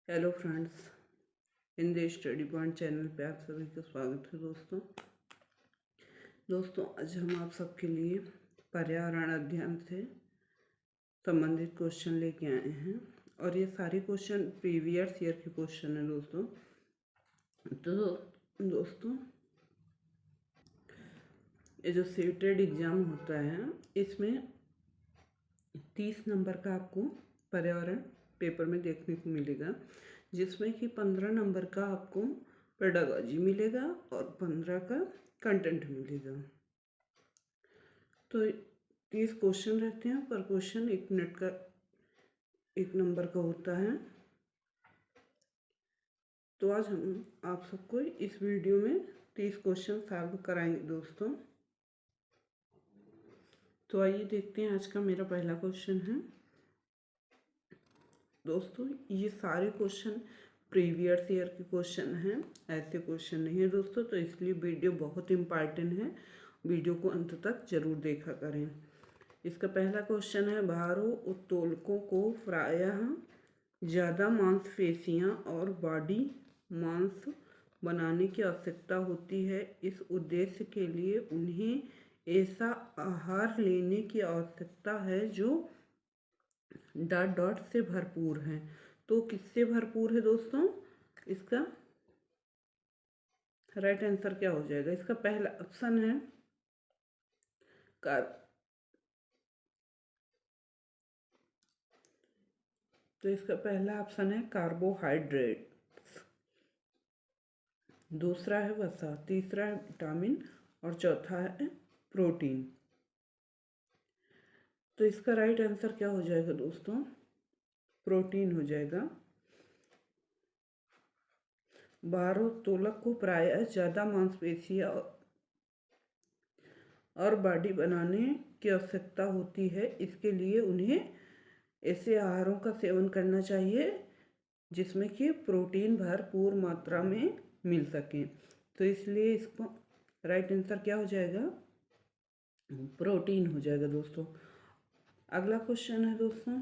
Hello friends, Hindi study point channel पे आप सभी का स्वागत है। दोस्तों आज हम आप सबके लिए पर्यावरण अध्ययन से संबंधित क्वेश्चन लेके आए हैं और ये सारे क्वेश्चन प्रीवियस ईयर के क्वेश्चन हैं दोस्तों ये जो सीटेड एग्ज़ाम होता है इसमें 30 नंबर का आपको पर्यावरण पेपर में देखने को मिलेगा, जिसमें कि 15 नंबर का आपको पेडागॉजी मिलेगा और 15 का कंटेंट मिलेगा। तो 30 क्वेश्चन रहते हैं, पर क्वेश्चन 1 मिनट का 1 नंबर का होता है। तो आज हम आप सबको इस वीडियो में 30 क्वेश्चन सॉल्व कराएंगे दोस्तों। तो आइए देखते हैं, आज का मेरा पहला क्वेश्चन है दोस्तों। ये सारे क्वेश्चन प्रीवियस ईयर के क्वेश्चन हैं, ऐसे क्वेश्चन नहीं है दोस्तों, तो इसलिए वीडियो बहुत इम्पॉर्टेंट है, वीडियो को अंत तक जरूर देखा करें। इसका पहला क्वेश्चन है, भारोत्तोलकों को प्रायः ज़्यादा मांसपेशियां और बॉडी मांस बनाने की आवश्यकता होती है। इस उद्देश्य के लिए उन्हें ऐसा आहार लेने की आवश्यकता है जो ... से भरपूर है। तो किससे भरपूर है दोस्तों? इसका राइट आंसर क्या हो जाएगा? इसका पहला ऑप्शन है तो इसका पहला ऑप्शन है कार्बोहाइड्रेट्स, दूसरा है वसा, तीसरा है विटामिन और चौथा है प्रोटीन। तो इसका राइट आंसर क्या हो जाएगा दोस्तों? प्रोटीन हो जाएगा। भारोत्तोलक को प्रायः ज़्यादा मांसपेशियां और बॉडी बनाने की आवश्यकता होती है। इसके लिए उन्हें ऐसे आहारों का सेवन करना चाहिए जिसमें कि प्रोटीन भरपूर मात्रा में मिल सके। तो इसलिए इसको राइट आंसर क्या हो जाएगा? प्रोटीन हो जाएगा दोस्तों। अगला क्वेश्चन है दोस्तों,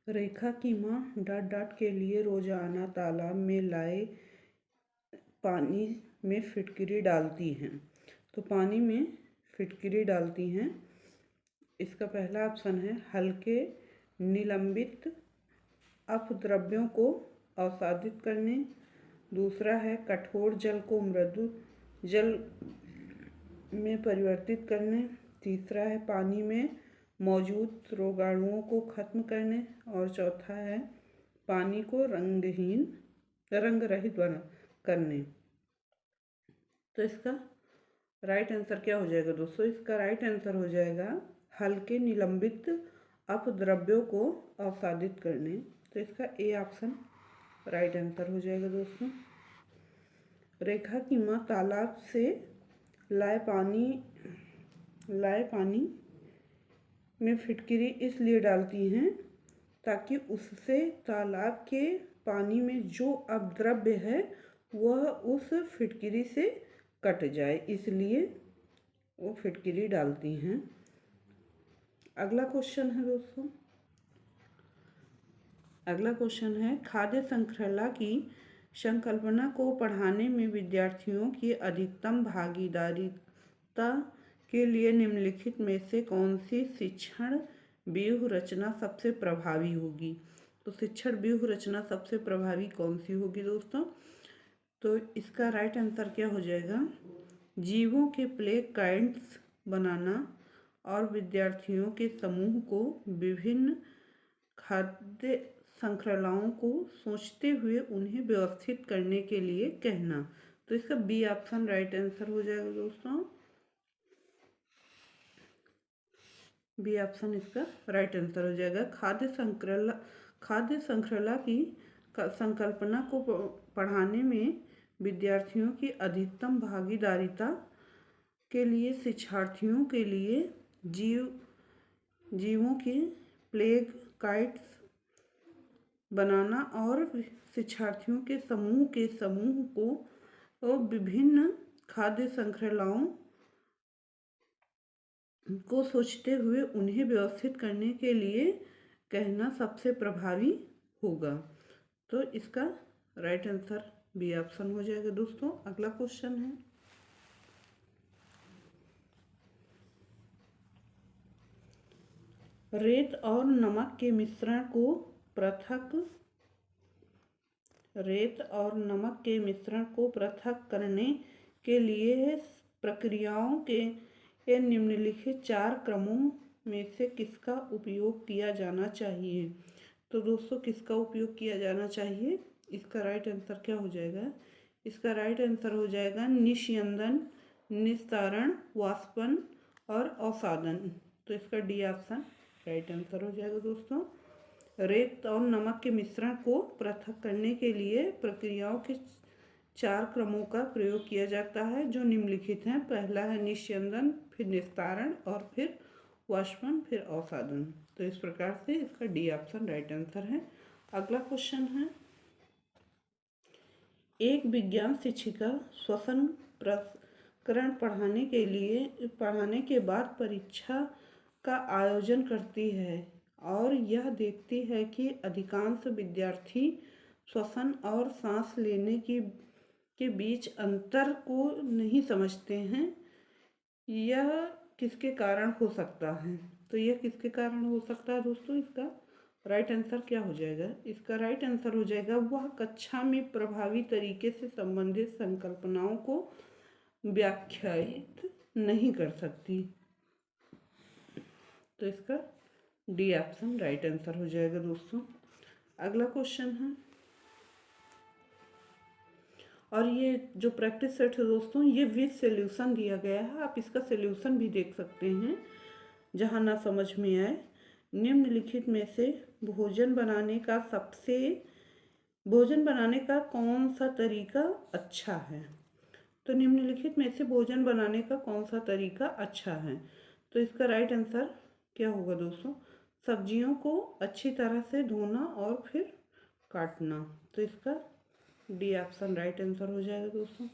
रेखा की माँ ... के लिए रोजाना तालाब में लाए पानी में फिटकरी डालती हैं। तो पानी में फिटकरी डालती हैं। इसका पहला ऑप्शन है हल्के निलंबित अपद्रव्यों को अवसादित करने, दूसरा है कठोर जल को मृदु जल में परिवर्तित करने, तीसरा है पानी में मौजूद रोगाणुओं को खत्म करने और चौथा है पानी को रंग रहित करने। तो इसका राइट आंसर क्या हो जाएगा दोस्तों? इसका राइट आंसर हो जाएगा हल्के निलंबित अपद्रव्यों को अवसादित करने। तो इसका ए ऑप्शन राइट आंसर हो जाएगा दोस्तों। रेखा की माँ तालाब से लाए पानी में फिटकरी इसलिए डालती हैं ताकि उससे तालाब के पानी में जो अपद्रव्य है वह उस फिटकरी से कट जाए, इसलिए वो फिटकरी डालती हैं। अगला क्वेश्चन है दोस्तों, अगला क्वेश्चन है खाद्य श्रृंखला की संकल्पना को पढ़ाने में विद्यार्थियों की अधिकतम भागीदारिता के लिए निम्नलिखित में से कौन सी शिक्षण व्यूह रचना सबसे प्रभावी होगी? तो शिक्षण व्यूह रचना सबसे प्रभावी कौन सी होगी दोस्तों? तो इसका राइट आंसर क्या हो जाएगा? जीवों के प्ले कार्ड्स बनाना और विद्यार्थियों के समूह को विभिन्न खाद्य श्रृंखलाओं को सोचते हुए उन्हें व्यवस्थित करने के लिए कहना। तो इसका बी ऑप्शन राइट आंसर हो जाएगा दोस्तों। बी ऑप्शन इसका राइट आंसर हो जाएगा। खाद्य श्रृंखला की संकल्पना को पढ़ाने में विद्यार्थियों की अधिकतम भागीदारिता के लिए शिक्षार्थियों के लिए जीवों के प्लेग काइट्स बनाना और शिक्षार्थियों के समूह को और विभिन्न खाद्य श्रृंखलाओं को सोचते हुए उन्हें व्यवस्थित करने के लिए कहना सबसे प्रभावी होगा। तो इसका राइट आंसर बी ऑप्शन हो जाएगा दोस्तों। अगला क्वेश्चन है, रेत और नमक के मिश्रण को पृथक करने के लिए प्रक्रियाओं के निम्नलिखित 4 क्रमों में से किसका उपयोग किया जाना चाहिए। तो दोस्तों किसका उपयोग किया जाना चाहिए, इसका राइट आंसर क्या हो जाएगा, इसका राइट आंसर हो जाएगा निस्यंदन, निस्तारण, वाष्पन और अवसादन। तो इसका डी ऑप्शन राइट आंसर हो जाएगा दोस्तों। रेत और नमक के मिश्रण को पृथक करने के लिए प्रक्रियाओं के 4 क्रमों का प्रयोग किया जाता है जो निम्नलिखित हैं। पहला है निस्यंदन, फिर निस्तारण और फिर वाष्पन, फिर अवसादन। तो इस प्रकार से इसका डी ऑप्शन राइट आंसर है। अगला क्वेश्चन है, एक विज्ञान शिक्षिका श्वसन प्रकरण पढ़ाने के बाद परीक्षा का आयोजन करती है और यह देखती है कि अधिकांश विद्यार्थी श्वसन और सांस लेने के बीच अंतर को नहीं समझते हैं। यह किसके कारण हो सकता है। तो यह किसके कारण हो सकता है दोस्तों, इसका राइट आंसर क्या हो जाएगा, इसका राइट आंसर हो जाएगा वह कक्षा में प्रभावी तरीके से संबंधित संकल्पनाओं को व्याख्यायित नहीं कर सकती। तो इसका डी ऑप्शन राइट आंसर हो जाएगा दोस्तों। अगला क्वेश्चन है, और ये जो प्रैक्टिस सेट है दोस्तों, ये विद सॉल्यूशन दिया गया है, आप इसका सॉल्यूशन भी देख सकते हैं जहाँ ना समझ में आए। निम्नलिखित में से भोजन बनाने का कौन सा तरीका अच्छा है। तो निम्नलिखित में से भोजन बनाने का कौन सा तरीका अच्छा है। तो इसका राइट आंसर क्या होगा दोस्तों, सब्जियों को अच्छी तरह से धोना और फिर काटना। तो इसका डी ऑप्शन राइट आंसर हो जाएगा दोस्तों।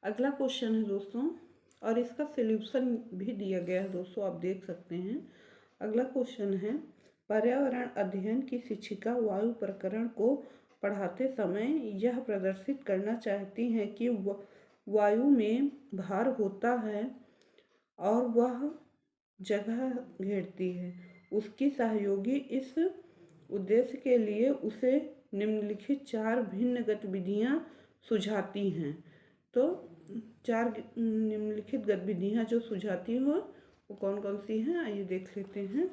अगला क्वेश्चन है दोस्तों, और इसका सॉल्यूशन भी दिया गया है दोस्तों, आप देख सकते हैं। अगला क्वेश्चन है, पर्यावरण अध्ययन की शिक्षिका वायु प्रकरण को पढ़ाते समय यह प्रदर्शित करना चाहती हैं कि वायु में भार होता है और वह जगह घेरती है। उसकी सहयोगी इस उद्देश्य के लिए उसे निम्नलिखित 4 भिन्न गतिविधियां सुझाती हैं। तो 4 निम्नलिखित गतिविधियां जो सुझाती हो वो कौन कौन सी हैं, आइए देख लेते हैं।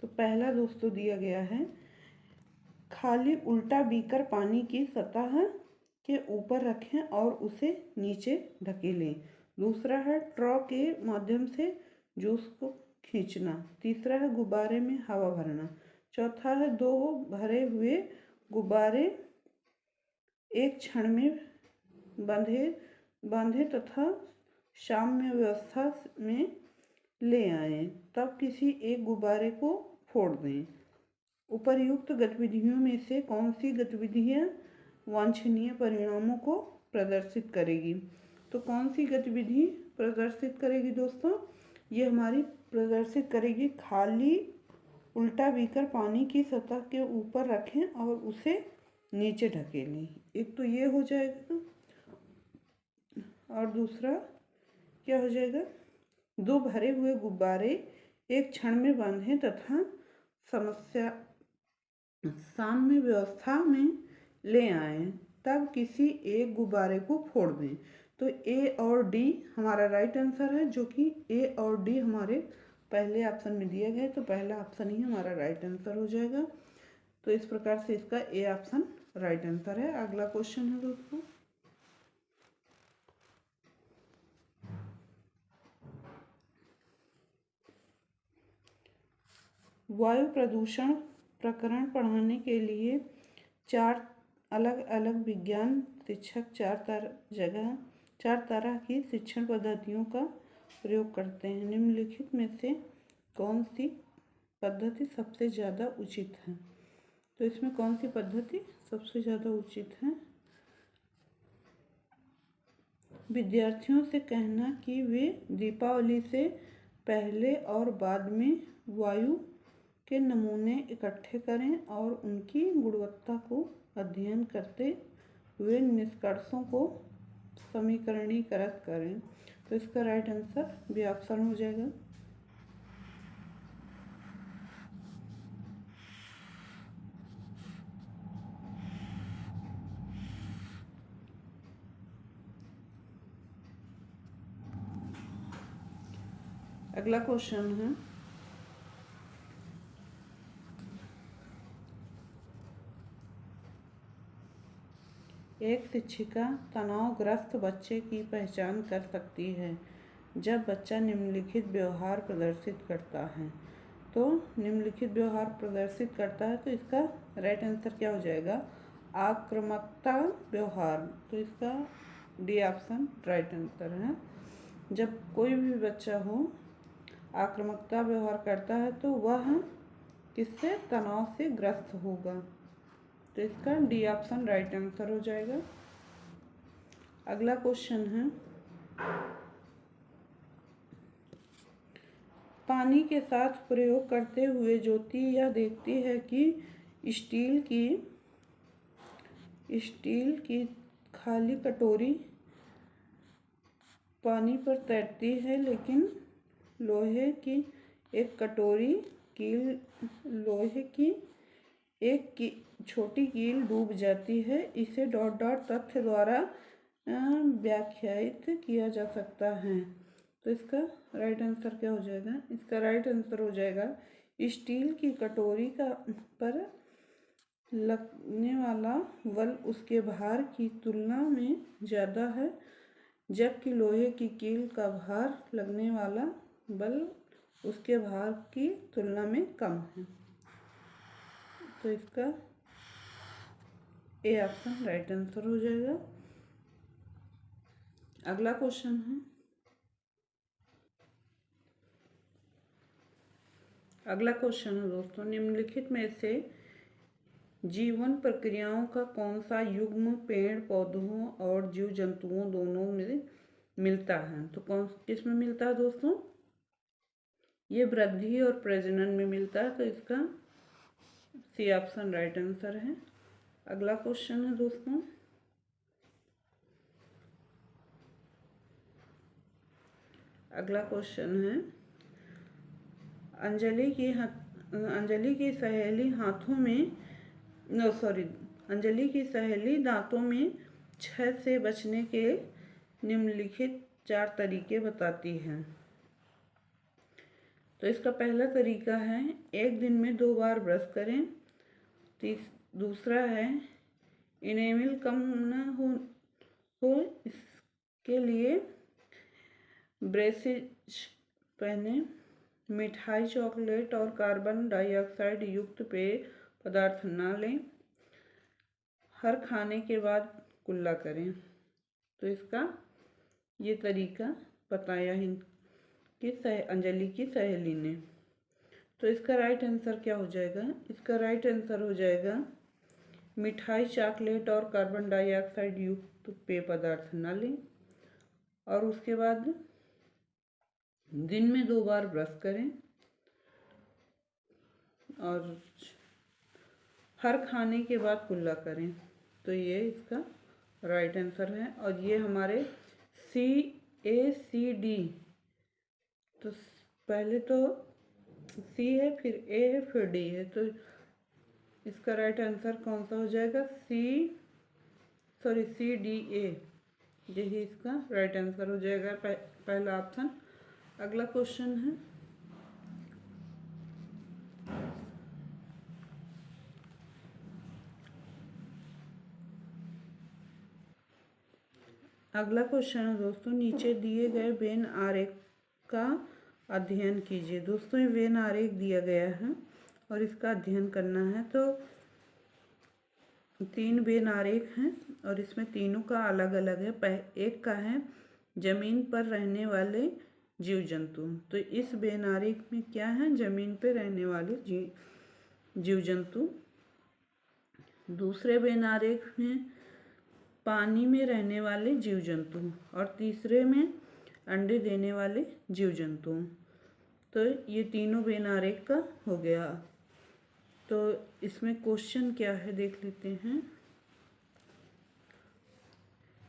तो पहला दोस्तों दिया गया है, खाली उल्टा बीकर पानी की सतह के ऊपर रखें और उसे नीचे धकेलें। दूसरा है ट्रॉ के माध्यम से जूस को खींचना। तीसरा है गुब्बारे में हवा भरना। चौथा है 2 भरे हुए गुब्बारे एक क्षण में बांधे तथा साम्य व्यवस्था में ले आएं, तब किसी एक गुब्बारे को फोड़ दें। उपर्युक्त गतिविधियों में से कौन सी गतिविधियां वांछनीय परिणामों को प्रदर्शित करेगी। तो कौन सी गतिविधि प्रदर्शित करेगी दोस्तों, ये हमारी प्रदर्शित करेगी खाली उल्टा बीकर पानी की सतह के ऊपर रखें और उसे नीचे ढकेलें। एक तो ये हो जाएगा, और दूसरा क्या हो जाएगा, 2 भरे हुए गुब्बारे एक क्षण में बांधें तथा साम्य व्यवस्था में ले आएं, तब किसी एक गुब्बारे को फोड़ दें। तो ए और डी हमारा राइट आंसर है, जो कि ए और डी हमारे पहले ऑप्शन में दिया गया है। तो पहला ऑप्शन ही हमारा राइट आंसर हो जाएगा। तो इस प्रकार से इसका ए ऑप्शन राइट आंसर है। अगला क्वेश्चन है दोस्तों, वायु प्रदूषण प्रकरण पढ़ाने के लिए 4 अलग अलग विज्ञान शिक्षक 4 तरह की शिक्षण पद्धतियों का प्रयोग करते हैं। निम्नलिखित में से कौन सी पद्धति सबसे ज़्यादा उचित है? तो इसमें कौन सी पद्धति सबसे ज़्यादा उचित है? विद्यार्थियों से कहना कि वे दीपावली से पहले और बाद में वायु के नमूने इकट्ठे करें और उनकी गुणवत्ता को अध्ययन करते हुए निष्कर्षों को समीकरणीकृत करें। तो इसका राइट आंसर बी ऑप्शन हो जाएगा। अगला क्वेश्चन है, एक शिक्षिका तनावग्रस्त बच्चे की पहचान कर सकती है जब बच्चा निम्नलिखित व्यवहार प्रदर्शित करता है। तो निम्नलिखित व्यवहार प्रदर्शित करता है, तो इसका राइट आंसर क्या हो जाएगा? आक्रामकता व्यवहार। तो इसका डी ऑप्शन राइट आंसर है। जब कोई भी बच्चा हो आक्रामकता व्यवहार करता है तो वह किससे? तनाव से ग्रस्त होगा। तो इसका डी ऑप्शन राइट आंसर हो जाएगा। अगला क्वेश्चन है, पानी के साथ प्रयोग करते हुए ज्योति यह देखती है कि स्टील की खाली कटोरी पानी पर तैरती है, लेकिन लोहे की एक छोटी कील डूब जाती है। इसे डॉट डॉट तथ्य द्वारा व्याख्यायित किया जा सकता है। तो इसका राइट आंसर क्या हो जाएगा? इसका राइट आंसर हो जाएगा स्टील की कटोरी पर लगने वाला बल उसके भार की तुलना में ज़्यादा है, जबकि लोहे की कील का भार लगने वाला बल उसके भार की तुलना में कम है। तो इसका ए ऑप्शन राइट आंसर हो जाएगा। अगला क्वेश्चन है, दोस्तों, निम्नलिखित में से जीवन प्रक्रियाओं का कौन सा युग्म पेड़ पौधों और जीव जंतुओं दोनों में मिलता है? तो किसमें मिलता है दोस्तों? ये वृद्धि और प्रजनन में मिलता है। तो इसका सी ऑप्शन राइट आंसर है। अगला क्वेश्चन है दोस्तों, अंजलि की सहेली दांतों में क्षय से बचने के निम्नलिखित 4 तरीके बताती हैं। तो इसका पहला तरीका है 1 दिन में 2 बार ब्रश करें। दूसरा है इनेमिल कम न हो इसके लिए ब्रेसेस पहने। मिठाई, चॉकलेट और कार्बन डाइऑक्साइड युक्त पेय पदार्थ न लें। हर खाने के बाद कुल्ला करें। तो इसका ये तरीका बताया है कि अंजलि की सहेली ने। तो इसका राइट आंसर क्या हो जाएगा? इसका राइट आंसर हो जाएगा मिठाई, चॉकलेट और कार्बन डाइऑक्साइड युक्त पेय पदार्थ न लें, और उसके बाद दिन में 2 बार ब्रश करें, और हर खाने के बाद कुल्ला करें। तो ये इसका राइट आंसर है। और ये हमारे CACD, तो पहले तो C है, फिर A है, फिर D है। तो इसका राइट आंसर कौन सा हो जाएगा? CDA, यही इसका राइट आंसर हो जाएगा, पहला ऑप्शन। अगला क्वेश्चन है, दोस्तों, नीचे दिए गए वेन आरेख का अध्ययन कीजिए। दोस्तों, ये वेन आरेख दिया गया है और इसका अध्ययन करना है। तो 3 वेन आरेख हैं और इसमें तीनों का अलग अलग है। एक का है जमीन पर रहने वाले जीव जंतु। तो इस बेनारेख में क्या है, जमीन पे रहने वाले जीव जंतु। दूसरे बेनारेख में पानी में रहने वाले जीव जंतु और तीसरे में अंडे देने वाले जीव जंतु। तो ये तीनों बेनारेख का हो गया। तो इसमें क्वेश्चन क्या है देख लेते हैं।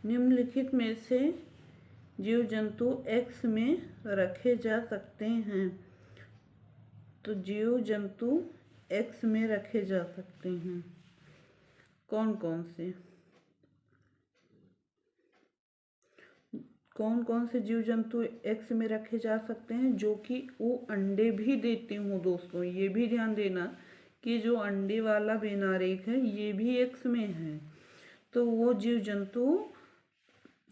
निम्नलिखित में से जीव जंतु एक्स में रखे जा सकते हैं। तो जीव जंतु एक्स में रखे जा सकते हैं कौन कौन से जीव जंतु एक्स में रखे जा सकते हैं, जो कि वो अंडे भी देते हों। दोस्तों ये भी ध्यान देना कि जो अंडे वाला बेनारेख है ये भी एक्स में है। तो वो जीव जंतु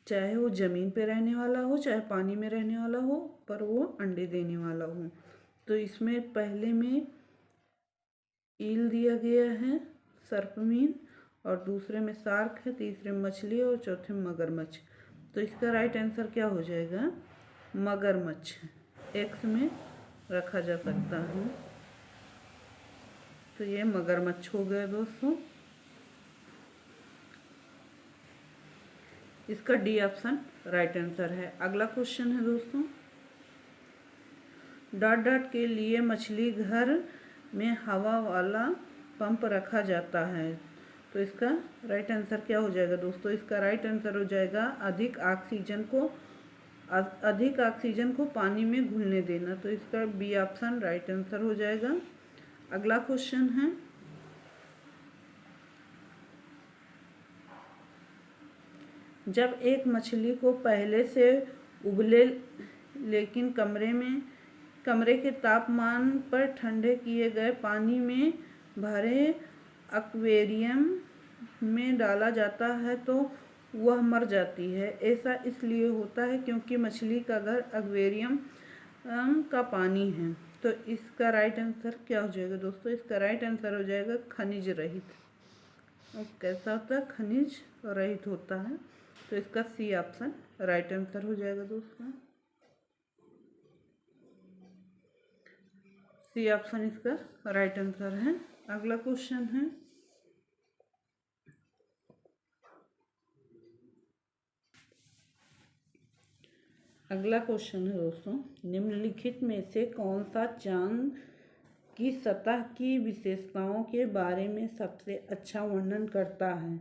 चाहे वो जमीन पे रहने वाला हो चाहे पानी में रहने वाला हो, पर वो अंडे देने वाला हो। तो इसमें पहले में ईल दिया गया है, सर्पमीन, और दूसरे में शार्क है, तीसरे में मछली और चौथे में मगरमच्छ। तो इसका राइट आंसर क्या हो जाएगा, मगरमच्छ एक्स में रखा जा सकता है। तो ये मगरमच्छ हो गया दोस्तों। इसका डी ऑप्शन राइट आंसर है। अगला क्वेश्चन है दोस्तों, डॉट डॉट के लिए मछली घर में हवा वाला पंप रखा जाता है। तो इसका राइट आंसर क्या हो जाएगा दोस्तों, इसका राइट आंसर हो जाएगा अधिक ऑक्सीजन को पानी में घुलने देना। तो इसका बी ऑप्शन राइट आंसर हो जाएगा। अगला क्वेश्चन है, जब एक मछली को पहले से उबले लेकिन कमरे के तापमान पर ठंडे किए गए पानी में भरे एक्वेरियम में डाला जाता है तो वह मर जाती है। ऐसा इसलिए होता है क्योंकि मछली का घर एक्वेरियम का पानी है। तो इसका राइट आंसर क्या हो जाएगा दोस्तों, इसका राइट आंसर हो जाएगा खनिज रहित। और कैसा होता है, खनिज रहित होता है। तो इसका सी ऑप्शन राइट आंसर हो जाएगा दोस्तों। सी ऑप्शन इसका राइट आंसर है। अगला क्वेश्चन है, दोस्तों, निम्नलिखित में से कौन सा चांद की सतह की विशेषताओं के बारे में सबसे अच्छा वर्णन करता है।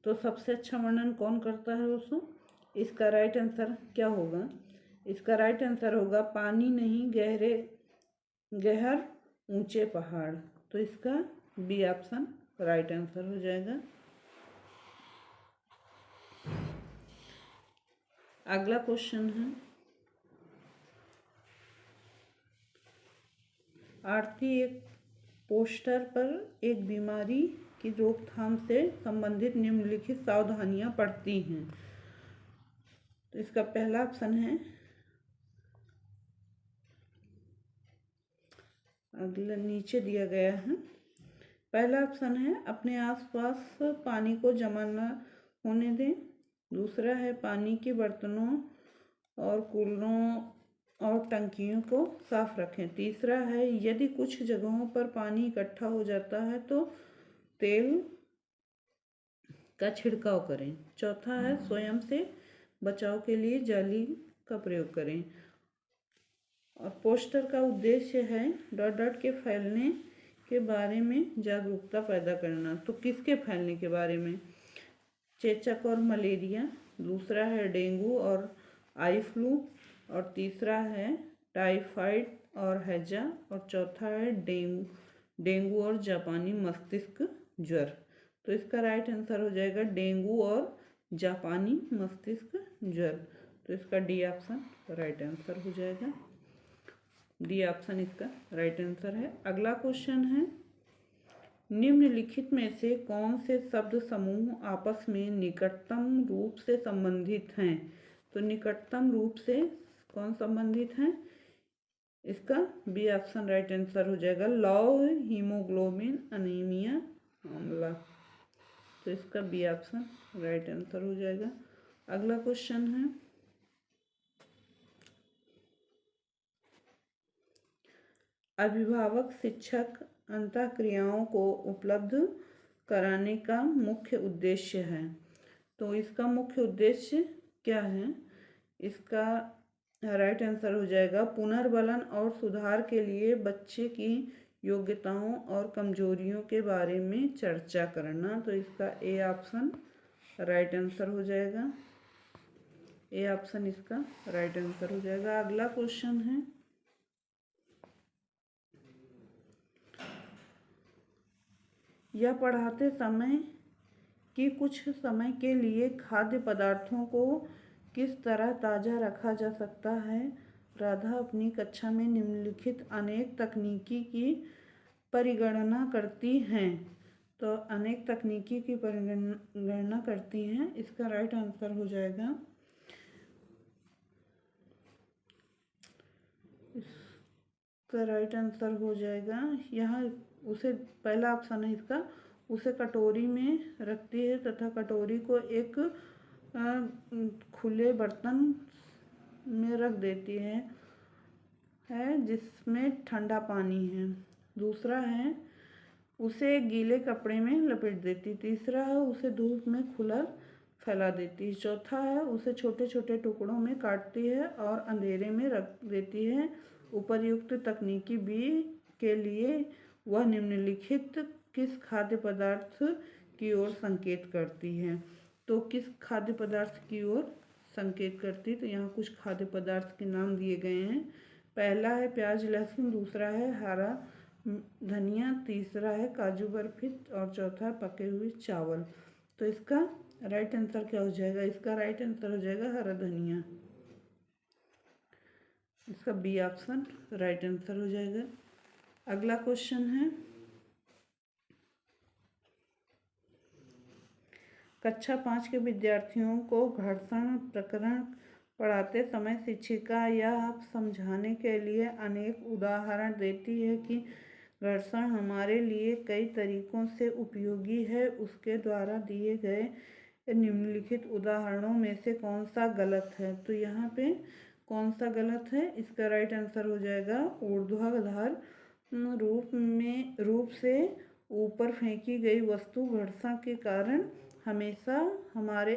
तो सबसे अच्छा वर्णन कौन करता है दोस्तों, इसका राइट आंसर क्या होगा, इसका राइट आंसर होगा पानी नहीं गहर ऊंचे पहाड़। तो इसका बी ऑप्शन राइट आंसर हो जाएगा। अगला क्वेश्चन है, आरती एक पोस्टर पर एक बीमारी की रोकथाम से संबंधित निम्नलिखित सावधानियां पढ़ती हैं। तो इसका पहला ऑप्शन है, अगला नीचे दिया गया है। पहला ऑप्शन है अपने आसपास पानी को जमा न होने दें। दूसरा है पानी के बर्तनों और कूलरों और टंकियों को साफ रखें। तीसरा है यदि कुछ जगहों पर पानी इकट्ठा हो जाता है तो तेल का छिड़काव करें। चौथा है स्वयं से बचाव के लिए जाली का प्रयोग करें। और पोस्टर का उद्देश्य है डॉट डॉट के फैलने के बारे में जागरूकता पैदा करना। तो किसके फैलने के बारे में, चेचक और मलेरिया, दूसरा है डेंगू और आई फ्लू, और तीसरा है टाइफाइड और हैजा, और चौथा है डेंगू और जापानी मस्तिष्क ज्वर। तो इसका राइट आंसर हो जाएगा डेंगू और जापानी मस्तिष्क ज्वर। तो इसका डी ऑप्शन राइट आंसर हो जाएगा। डी ऑप्शन इसका राइट आंसर है। अगला क्वेश्चन है, निम्नलिखित में से कौन से शब्द समूह आपस में निकटतम रूप से संबंधित हैं। तो निकटतम रूप से कौन संबंधित हैं, इसका बी ऑप्शन राइट आंसर हो जाएगा, लौ, हीमोग्लोबिन, अनीमिया, आंवला। तो इसका बी ऑप्शन राइट आंसर हो जाएगा। अगला क्वेश्चन है, अभिभावक शिक्षक अंतःक्रियाओं को उपलब्ध कराने का मुख्य उद्देश्य है। तो इसका मुख्य उद्देश्य क्या है? इसका राइट आंसर हो जाएगा पुनर्बलन और सुधार के लिए बच्चे की योग्यताओं और कमजोरियों के बारे में चर्चा करना। तो इसका ए ऑप्शन राइट आंसर हो जाएगा। ए ऑप्शन इसका राइट आंसर हो जाएगा। अगला क्वेश्चन है, यह पढ़ाते समय कि कुछ समय के लिए खाद्य पदार्थों को किस तरह ताज़ा रखा जा सकता है। राधा अपनी कक्षा में निम्नलिखित अनेक तकनीकी की परिगणना करती हैं। तो अनेक तकनीकी की परिगणना करती हैं, इसका राइट आंसर हो जाएगा, इसका राइट आंसर हो जाएगा यहाँ उसे पहला ऑप्शन है इसका, उसे कटोरी में रखती है तथा कटोरी को एक खुले बर्तन में रख देती है जिसमें ठंडा पानी है। दूसरा है उसे गीले कपड़े में लपेट देती। तीसरा है उसे धूप में खुला फैला देती है। चौथा है उसे छोटे छोटे टुकड़ों में काटती है और अंधेरे में रख देती है। उपर्युक्त तकनीकी बी के लिए वह निम्नलिखित किस खाद्य पदार्थ की ओर संकेत करती है। तो किस खाद्य पदार्थ की ओर संकेत करती, तो यहाँ कुछ खाद्य पदार्थ के नाम दिए गए हैं। पहला है प्याज लहसुन, दूसरा है हरा धनिया, तीसरा है काजू बर्फी और चौथा है पके हुए चावल। तो इसका राइट आंसर क्या हो जाएगा? इसका राइट आंसर हो जाएगा हरा धनिया। इसका बी ऑप्शन राइट आंसर हो जाएगा। अगला क्वेश्चन है, कक्षा 5 के विद्यार्थियों को घर्षण प्रकरण पढ़ाते समय शिक्षिका यह समझाने के लिए अनेक उदाहरण देती है कि घर्षण हमारे लिए कई तरीकों से उपयोगी है। उसके द्वारा दिए गए निम्नलिखित उदाहरणों में से कौन सा गलत है? तो यहाँ पे कौन सा गलत है? इसका राइट आंसर हो जाएगा ऊर्ध्वाधर रूप से ऊपर फेंकी गई वस्तु घर्षण के कारण हमेशा हमारे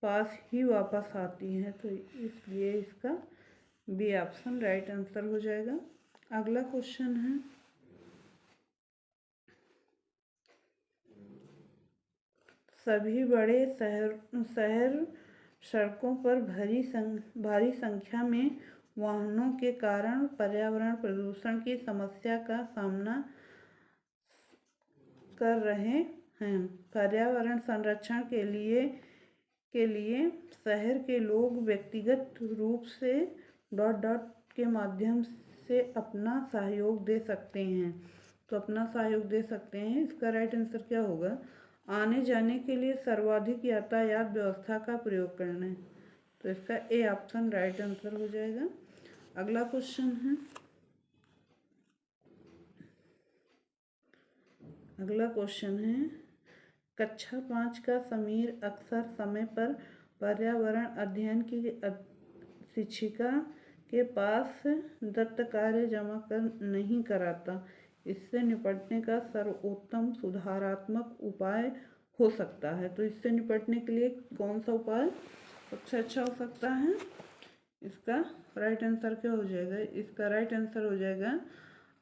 पास ही वापस आती है। तो इसलिए इसका बी ऑप्शन राइट आंसर हो जाएगा। अगला क्वेश्चन है, सभी बड़े शहर सड़कों पर भारी संख्या में वाहनों के कारण पर्यावरण प्रदूषण की समस्या का सामना कर रहे हैं। पर्यावरण संरक्षण के लिए शहर के लोग व्यक्तिगत रूप से के माध्यम से अपना सहयोग दे सकते हैं। तो अपना सहयोग दे सकते हैं, इसका राइट आंसर क्या होगा? आने जाने के लिए सर्वाधिक यातायात व्यवस्था का प्रयोग करना है। तो इसका ए ऑप्शन राइट आंसर हो जाएगा। अगला क्वेश्चन है, कक्षा 5 का समीर अक्सर समय पर पर्यावरण अध्ययन की शिक्षिका के पास दत्त कार्य जमा नहीं कराता। इससे निपटने का सर्वोत्तम सुधारात्मक उपाय हो सकता है। तो इससे निपटने के लिए कौन सा उपाय सबसे अच्छा हो सकता है? इसका राइट आंसर क्या हो जाएगा? इसका राइट आंसर हो जाएगा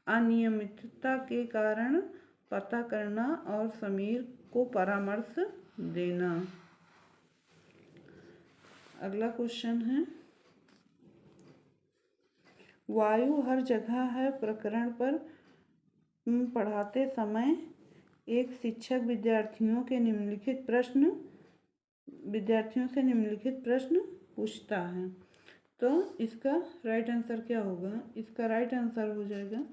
अनियमितता के कारण पता करना और समीर को परामर्श देना। अगला क्वेश्चन है, वायु हर जगह है प्रकरण पर पढ़ाते समय एक शिक्षक विद्यार्थियों से निम्नलिखित प्रश्न पूछता है। तो इसका राइट आंसर क्या होगा? इसका राइट आंसर हो जाएगा,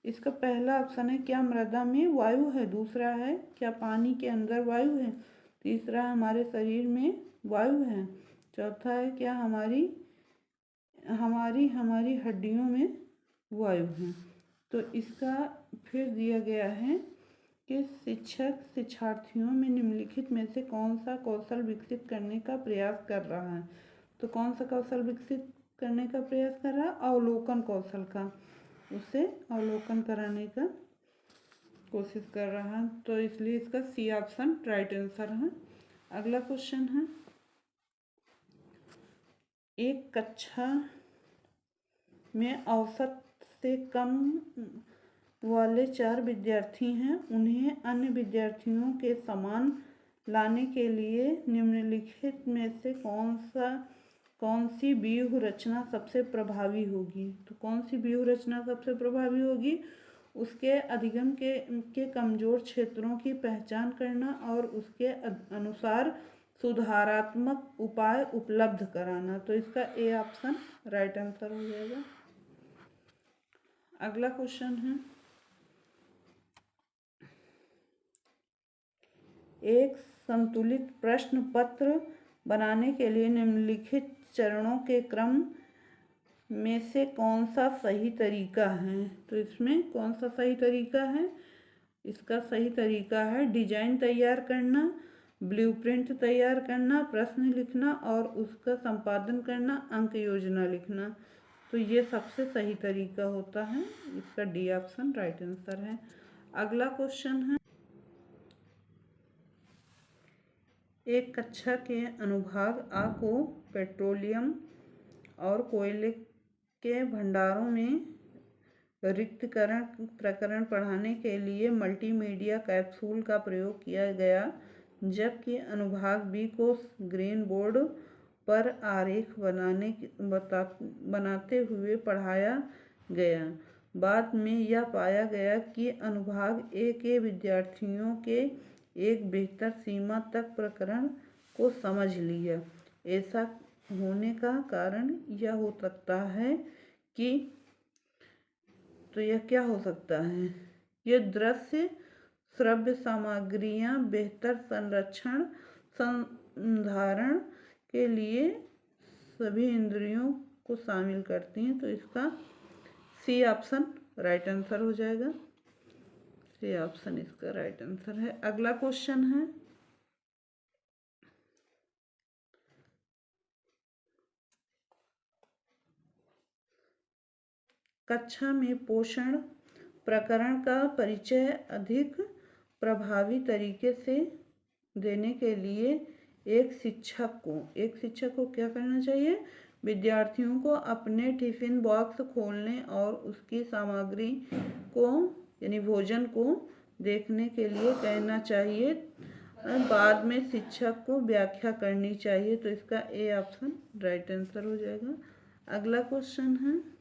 इसका पहला ऑप्शन है क्या मृदा में वायु है, दूसरा है क्या पानी के अंदर वायु है, तीसरा है हमारे शरीर में वायु है, चौथा है क्या हमारी हड्डियों में वायु है। तो इसका फिर दिया गया है कि शिक्षक शिक्षार्थियों में निम्नलिखित में से कौन सा कौशल विकसित करने का प्रयास कर रहा है। तो कौन सा कौशल विकसित करने का प्रयास कर रहा है? अवलोकन कौशल का। उसे अवलोकन कराने का कोशिश कर रहा है, तो इसलिए इसका सी ऑप्शन राइट आंसर है। अगला क्वेश्चन है, एक कक्षा में औसत से कम वाले 4 विद्यार्थी हैं, उन्हें अन्य विद्यार्थियों के समान लाने के लिए निम्नलिखित में से कौन सी व्यूह रचना सबसे प्रभावी होगी। तो कौन सी व्यूह रचना सबसे प्रभावी होगी? उसके अधिगम के कमजोर क्षेत्रों की पहचान करना और उसके अनुसार सुधारात्मक उपाय उपलब्ध कराना। तो इसका ए ऑप्शन राइट आंसर हो जाएगा। अगला क्वेश्चन है, एक संतुलित प्रश्न पत्र बनाने के लिए निम्नलिखित चरणों के क्रम में से कौन सा सही तरीका है। तो इसमें कौन सा सही तरीका है? इसका सही तरीका है डिजाइन तैयार करना, ब्लूप्रिंट तैयार करना, प्रश्न लिखना और उसका संपादन करना, अंक योजना लिखना। तो ये सबसे सही तरीका होता है। इसका डी ऑप्शन राइट आंसर है। अगला क्वेश्चन है, एक कक्षा के अनुभाग आ को पेट्रोलियम और कोयले के भंडारों में रिक्तकरण प्रकरण पढ़ाने के लिए मल्टीमीडिया कैप्सूल का प्रयोग किया गया, जबकि अनुभाग बी को ग्रीन बोर्ड पर आरेख बनाते हुए पढ़ाया गया। बाद में यह पाया गया कि अनुभाग ए के विद्यार्थियों के एक बेहतर सीमा तक प्रकरण को समझ लिया। ऐसा होने का कारण यह हो सकता है कि तो यह क्या हो सकता है? यह दृश्य श्रव्य सामग्रियां बेहतर संरक्षण संधारण के लिए सभी इंद्रियों को शामिल करती हैं। तो इसका सी ऑप्शन राइट आंसर हो जाएगा। सी ऑप्शन इसका राइट आंसर है। अगला क्वेश्चन है, कक्षा में पोषण प्रकरण का परिचय अधिक प्रभावी तरीके से देने के लिए एक शिक्षक को क्या करना चाहिए? विद्यार्थियों को अपने टिफिन बॉक्स खोलने और उसकी सामग्री को यानी भोजन को देखने के लिए कहना चाहिए। बाद में शिक्षक को व्याख्या करनी चाहिए। तो इसका ए ऑप्शन राइट आंसर हो जाएगा। अगला क्वेश्चन है,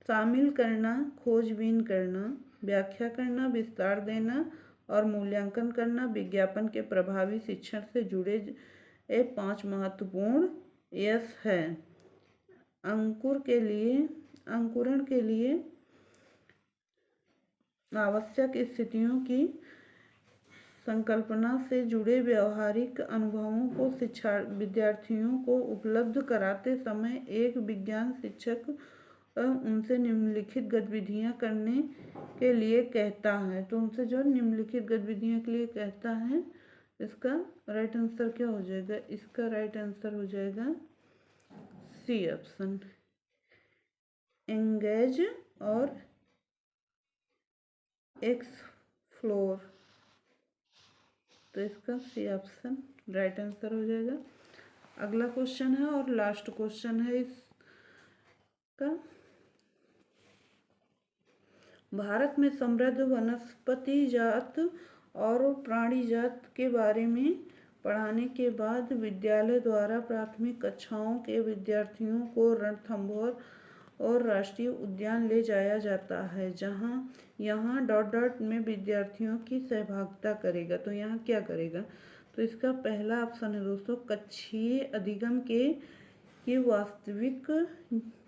शामिल करना, खोजबीन करना, व्याख्या करना, विस्तार देना और मूल्यांकन करना विज्ञापन के प्रभावी शिक्षण से जुड़े 5 महत्वपूर्ण यस है। अंकुरण के लिए आवश्यक स्थितियों की संकल्पना से जुड़े व्यावहारिक अनुभवों को विद्यार्थियों को उपलब्ध कराते समय एक विज्ञान शिक्षक उनसे निम्नलिखित गतिविधियां करने के लिए कहता है। तो उनसे जो निम्नलिखित गतिविधियों के लिए कहता है, इसका राइट आंसर क्या हो जाएगा? इसका राइट आंसर हो जाएगा सी ऑप्शन, एंगेज और एक्सप्लोर। तो इसका सी ऑप्शन राइट आंसर हो जाएगा। अगला क्वेश्चन है और लास्ट क्वेश्चन है इसका, भारत में समृद्ध वनस्पति जात और प्राणी जात के बारे में पढ़ाने के बाद विद्यालय द्वारा प्राथमिक कक्षाओं के विद्यार्थियों को रणथंभौर और राष्ट्रीय उद्यान ले जाया जाता है, जहां यहाँ ... में विद्यार्थियों की सहभागिता करेगा। तो यहाँ क्या करेगा? तो इसका पहला ऑप्शन है दोस्तों, कक्षीय अधिगम की वास्तविक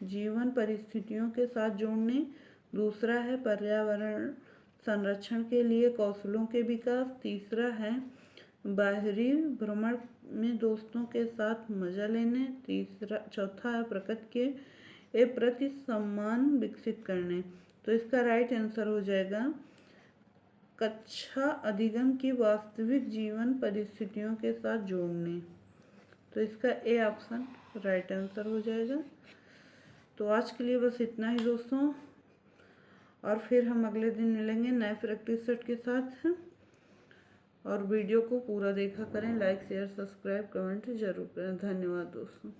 जीवन परिस्थितियों के साथ जोड़ने। दूसरा है पर्यावरण संरक्षण के लिए कौशलों के विकास। तीसरा है बाहरी भ्रमण में दोस्तों के साथ मजा लेने। चौथा है प्रकृति के प्रति सम्मान विकसित करने। तो इसका राइट आंसर हो जाएगा कक्षा अधिगम की वास्तविक जीवन परिस्थितियों के साथ जोड़ने। तो इसका ए ऑप्शन राइट आंसर हो जाएगा। तो आज के लिए बस इतना ही दोस्तों, और फिर हम अगले दिन मिलेंगे नए प्रैक्टिस सेट के साथ। और वीडियो को पूरा देखा करें, लाइक शेयर सब्सक्राइब कमेंट जरूर करें। धन्यवाद दोस्तों।